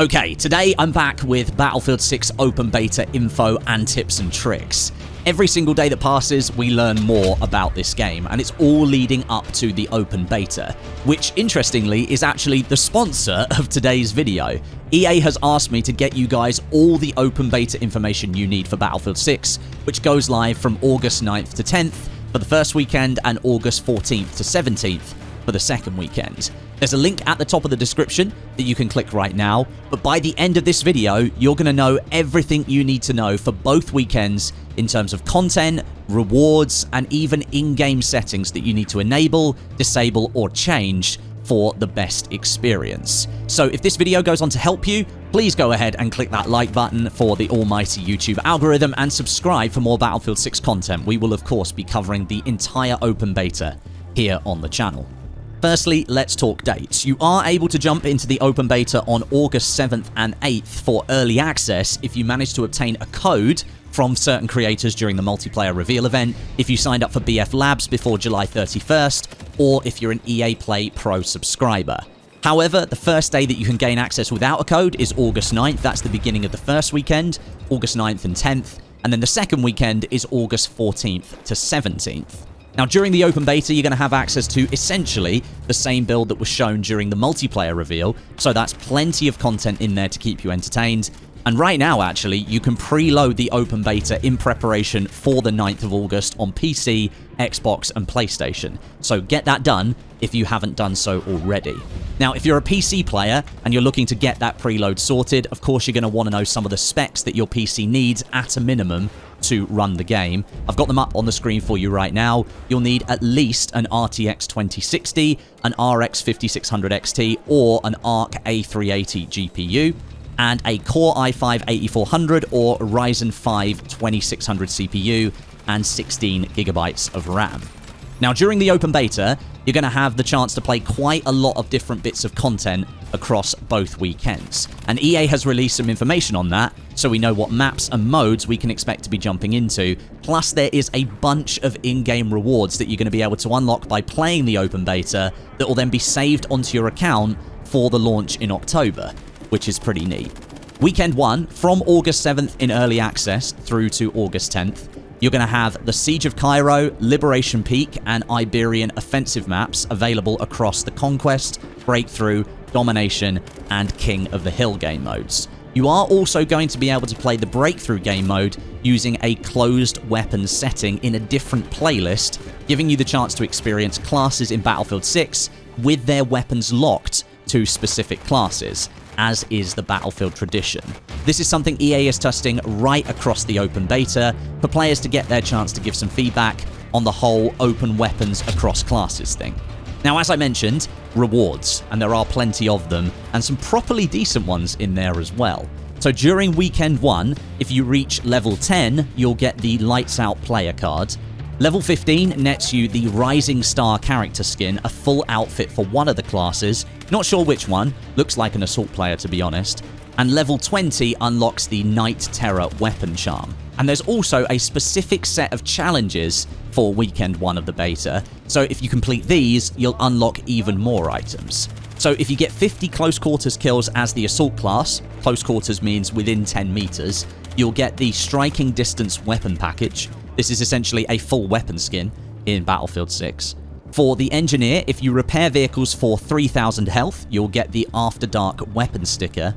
Okay, today I'm back with Battlefield 6 open beta info and tips and tricks. Every single day that passes, we learn more about this game, and it's all leading up to the open beta, which interestingly is actually the sponsor of today's video. EA has asked me to get you guys all the open beta information you need for Battlefield 6, which goes live from August 9th to 10th for the first weekend and August 14th to 17th for the second weekend. There's a link at the top of the description that you can click right now, but by the end of this video, you're going to know everything you need to know for both weekends in terms of content, rewards, and even in-game settings that you need to enable, disable, or change for the best experience. So if this video goes on to help you, please go ahead and click that like button for the almighty YouTube algorithm and subscribe for more Battlefield 6 content. We will of course be covering the entire open beta here on the channel. Firstly, let's talk dates. You are able to jump into the open beta on August 7th and 8th for early access if you manage to obtain a code from certain creators during the multiplayer reveal event, if you signed up for BF Labs before July 31st, or if you're an EA Play Pro subscriber. However, the first day that you can gain access without a code is August 9th. That's the beginning of the first weekend, August 9th and 10th, and then the second weekend is August 14th to 17th. Now, during the open beta, you're going to have access to essentially the same build that was shown during the multiplayer reveal, so that's plenty of content in there to keep you entertained. And right now, actually, you can preload the open beta in preparation for the 9th of August on PC, Xbox, and PlayStation. So get that done if you haven't done so already. Now, if you're a PC player and you're looking to get that preload sorted, of course, you're going to want to know some of the specs that your PC needs at a minimum to run the game. I've got them up on the screen for you right now. You'll need at least an RTX 2060, an RX 5600 XT, or an ARC A380 GPU, and a Core i5-8400 or Ryzen 5 2600 CPU, and 16 gigabytes of RAM. Now, during the open beta, you're going to have the chance to play quite a lot of different bits of content across both weekends. And EA has released some information on that, so we know what maps and modes we can expect to be jumping into. Plus, there is a bunch of in-game rewards that you're going to be able to unlock by playing the open beta that will then be saved onto your account for the launch in October, which is pretty neat. Weekend 1, from August 7th in early access through to August 10th, you're going to have the Siege of Cairo, Liberation Peak, and Iberian Offensive maps available across the Conquest, Breakthrough, Domination, and King of the Hill game modes. You are also going to be able to play the Breakthrough game mode using a closed weapons setting in a different playlist, giving you the chance to experience classes in Battlefield 6 with their weapons locked to specific classes, as is the Battlefield tradition. This is something EA is testing right across the open beta for players to get their chance to give some feedback on the whole open weapons across classes thing. Now, as I mentioned, rewards, and there are plenty of them, and some properly decent ones in there as well. So during weekend 1, if you reach level 10, you'll get the Lights Out player card. Level 15 nets you the Rising Star character skin, a full outfit for one of the classes. Not sure which one, looks like an assault player to be honest. And level 20 unlocks the Night Terror weapon charm. And there's also a specific set of challenges for weekend 1 of the beta, so if you complete these, you'll unlock even more items. So if you get 50 close quarters kills as the assault class, close quarters means within 10 meters, you'll get the Striking Distance weapon package. This is essentially a full weapon skin in Battlefield 6. For the Engineer, if you repair vehicles for 3,000 health, you'll get the After Dark weapon sticker.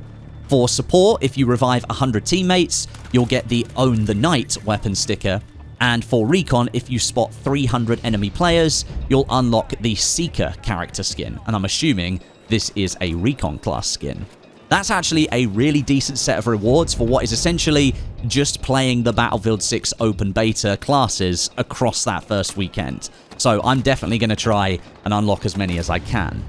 For Support, if you revive 100 teammates, you'll get the Own the Night weapon sticker. And for Recon, if you spot 300 enemy players, you'll unlock the Seeker character skin. And I'm assuming this is a Recon class skin. That's actually a really decent set of rewards for what is essentially just playing the Battlefield 6 open beta classes across that first weekend. So I'm definitely going to try and unlock as many as I can.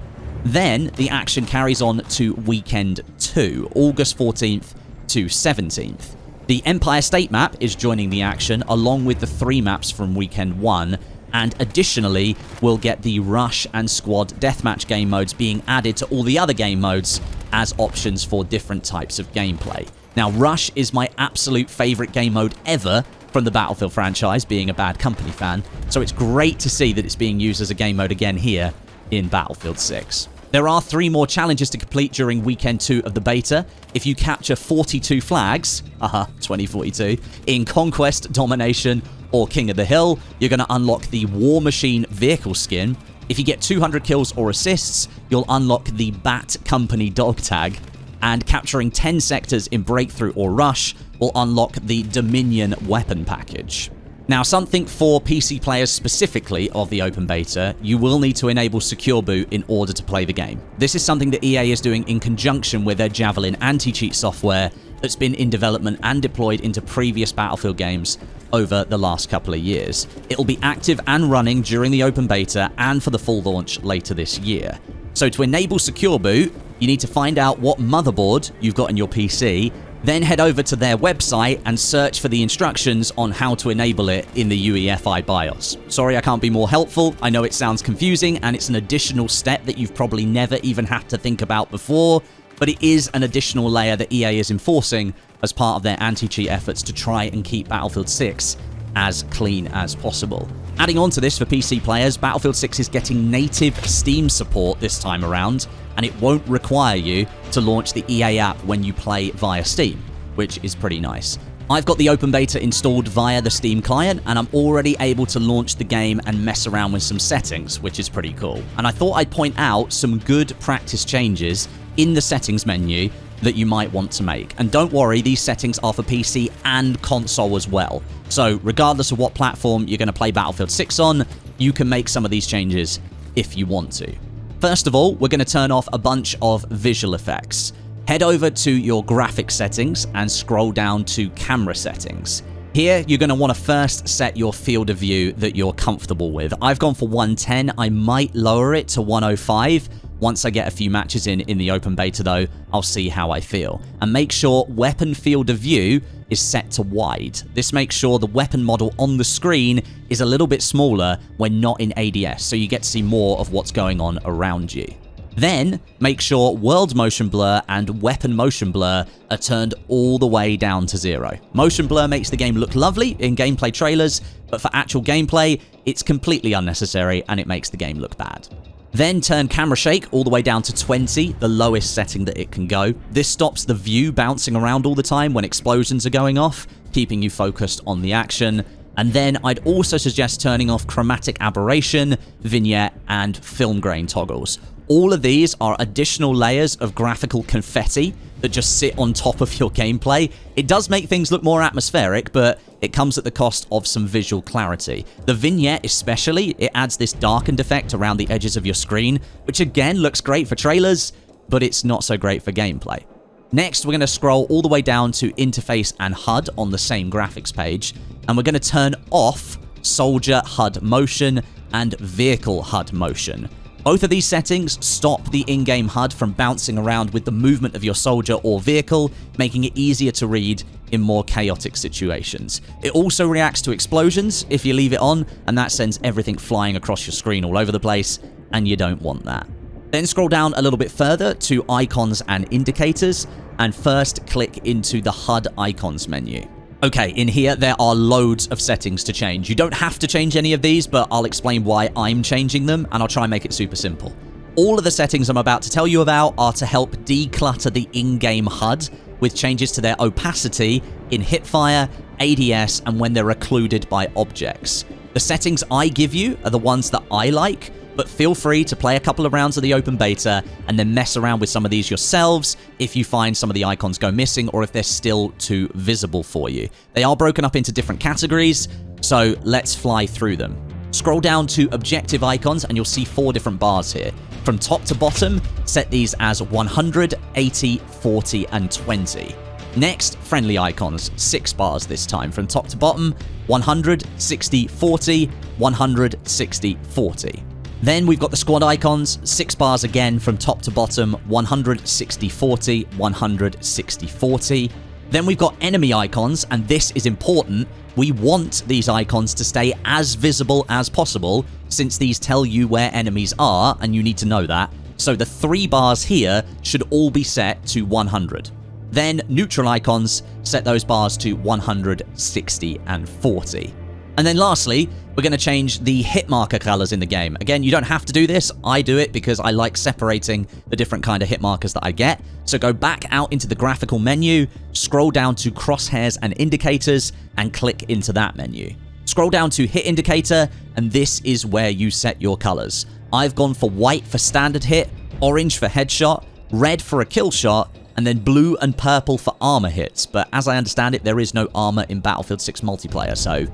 Then the action carries on to weekend 2, August 14th to 17th. The Empire State map is joining the action along with the 3 maps from weekend 1, and additionally we'll get the Rush and Squad deathmatch game modes being added to all the other game modes as options for different types of gameplay. Now, Rush is my absolute favorite game mode ever from the Battlefield franchise, being a Bad Company fan, so it's great to see that it's being used as a game mode again here in Battlefield 6. There are 3 more challenges to complete during weekend 2 of the beta. If you capture 42 flags, 2042, in Conquest, Domination, or King of the Hill, you're going to unlock the War Machine vehicle skin. If you get 200 kills or assists, you'll unlock the Bat Company dog tag. And capturing 10 sectors in Breakthrough or Rush will unlock the Dominion weapon package. Now, something for PC players specifically of the open beta, you will need to enable Secure Boot in order to play the game. This is something that EA is doing in conjunction with their Javelin anti-cheat software that's been in development and deployed into previous Battlefield games over the last couple of years. It'll be active and running during the open beta and for the full launch later this year. So to enable Secure Boot, you need to find out what motherboard you've got in your PC, then head over to their website and search for the instructions on how to enable it in the UEFI BIOS. Sorry I can't be more helpful, I know it sounds confusing and it's an additional step that you've probably never even had to think about before, but it is an additional layer that EA is enforcing as part of their anti-cheat efforts to try and keep Battlefield 6 as clean as possible. Adding on to this for PC players, Battlefield 6 is getting native Steam support this time around, and it won't require you to launch the EA app when you play via Steam, which is pretty nice. I've got the open beta installed via the Steam client, and I'm already able to launch the game and mess around with some settings, which is pretty cool. And I thought I'd point out some good practice changes in the settings menu that you might want to make. And don't worry, these settings are for PC and console as well. So regardless of what platform you're going to play Battlefield 6 on, you can make some of these changes if you want to. First of all, we're going to turn off a bunch of visual effects. Head over to your graphics settings and scroll down to camera settings. Here, you're going to want to first set your field of view that you're comfortable with. I've gone for 110. I might lower it to 105. Once I get a few matches in the open beta though, I'll see how I feel. And make sure weapon field of view is set to wide. This makes sure the weapon model on the screen is a little bit smaller when not in ADS, so you get to see more of what's going on around you. Then, make sure world motion blur and weapon motion blur are turned all the way down to 0. Motion blur makes the game look lovely in gameplay trailers, but for actual gameplay, it's completely unnecessary and it makes the game look bad. Then turn camera shake all the way down to 20, the lowest setting that it can go. This stops the view bouncing around all the time when explosions are going off, keeping you focused on the action. And then I'd also suggest turning off chromatic aberration, vignette, and film grain toggles. All of these are additional layers of graphical confetti that just sit on top of your gameplay. It does make things look more atmospheric, but it comes at the cost of some visual clarity. The vignette especially, it adds this darkened effect around the edges of your screen, which again looks great for trailers, but it's not so great for gameplay. Next, we're going to scroll all the way down to interface and HUD on the same graphics page, and we're going to turn off soldier HUD motion and vehicle HUD motion. Both of these settings stop the in-game HUD from bouncing around with the movement of your soldier or vehicle, making it easier to read in more chaotic situations. It also reacts to explosions if you leave it on, and that sends everything flying across your screen all over the place, and you don't want that. Then scroll down a little bit further to icons and indicators, and first click into the HUD icons menu. Okay, in here there are loads of settings to change. You don't have to change any of these, but I'll explain why I'm changing them, and I'll try and make it super simple. All of the settings I'm about to tell you about are to help declutter the in-game HUD, with changes to their opacity in hipfire, ADS, and when they're occluded by objects. The settings I give you are the ones that I like, but feel free to play a couple of rounds of the open beta and then mess around with some of these yourselves if you find some of the icons go missing or if they're still too visible for you. They are broken up into different categories, so let's fly through them. Scroll down to objective icons and you'll see 4 different bars here. From top to bottom, set these as 100, 80, 40, and 20. Next, friendly icons, 6 bars this time. From top to bottom, 100, 60, 40, 100, 60, 40. Then we've got the squad icons, 6 bars again from top to bottom, 100, 60, 40, 100, 60, 40. Then we've got enemy icons, and this is important. We want these icons to stay as visible as possible, since these tell you where enemies are, and you need to know that. So the 3 bars here should all be set to 100. Then neutral icons, set those bars to 100, 60, and 40. And then lastly, we're going to change the hit marker colors in the game. Again, you don't have to do this. I do it because I like separating the different kind of hit markers that I get. So go back out into the graphical menu, scroll down to crosshairs and indicators, and click into that menu. Scroll down to hit indicator, and this is where you set your colors. I've gone for white for standard hit, orange for headshot, red for a kill shot, and then blue and purple for armor hits. But as I understand it, there is no armor in Battlefield 6 multiplayer, so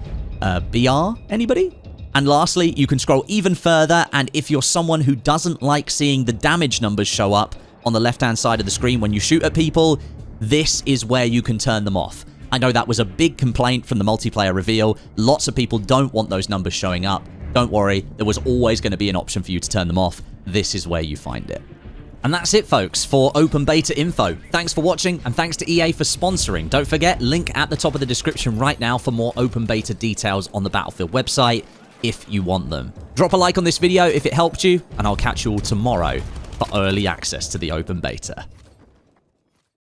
BR, anybody? And lastly, you can scroll even further, and if you're someone who doesn't like seeing the damage numbers show up on the left-hand side of the screen when you shoot at people, this is where you can turn them off. I know that was a big complaint from the multiplayer reveal. Lots of people don't want those numbers showing up. Don't worry, there was always going to be an option for you to turn them off. This is where you find it. And that's it, folks, for open beta info. Thanks for watching, and thanks to EA for sponsoring. Don't forget, link at the top of the description right now for more open beta details on the Battlefield website, if you want them. Drop a like on this video if it helped you, and I'll catch you all tomorrow for early access to the open beta.